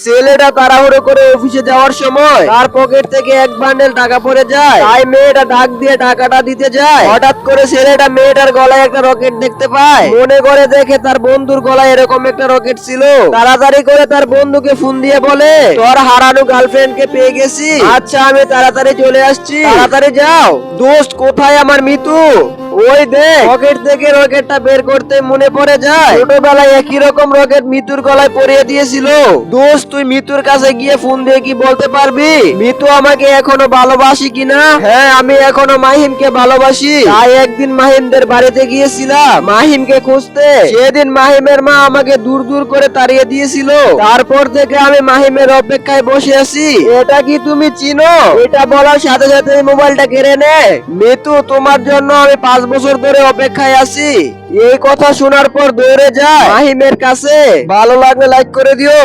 ছেলেটা তাড়াহুড়ো করে অফিসে যাওয়ার সময় তার পকেট থেকে এক বান্ডেল টাকা পড়ে যায়। তাই মেয়েটা ডাক দিয়ে টাকাটা দিতে যায়। হঠাৎ করে ছেলেটা মেয়েটার গলায় একটা রকেট দেখতে পায়। মনে করে দেখে তার বন্ধুর গলায় এরকম একটা রকেট ছিল। তাড়াতাড়ি করে তার বন্ধুকে ফোন দিয়ে বলে, তোর হারানো গার্লফ্রেন্ড কে পেয়ে গেছি। আচ্ছা আমি তাড়াতাড়ি চলে আসছি, তাড়াতাড়ি যাও। দোস্ত কোথায় আমার মিতু? ওই দেখ, পকেট থেকে রকেটটা বের করতে মনে পড়ে যায় ছোটবেলায় একই রকম রকেট মিতুর গলায় পরিয়ে দিয়েছিল। দোস্ত তুই মিতুর কাছে গিয়ে ফোন দিয়ে কি বলতে পারবি মিতু আমাকে এখনো ভালোবাসি কিনা? হ্যাঁ আমি এখনো মাহিমকে ভালোবাসি। তাই একদিন মাহিমদের বাড়িতে গিয়েছিলাম মাহিমকে খুঁজতে। সেদিন মাহিমের মা আমাকে দূর দূর করে তাড়িয়ে দিয়েছিল। তারপর থেকে আমি মাহিমের অপেক্ষায় বসে আছি। এটা কি তুমি চিনো? এটা বলার সাথে সাথে মোবাইলটা কেড়ে নেয়। মিতু তোমার জন্য আমি 5 বছর ধরে অপেক্ষায় আছি। এই কথা শোনার পর দৌড়ে যায় মাহিমের কাছে। ভালো লাগলে লাইক করে দিও।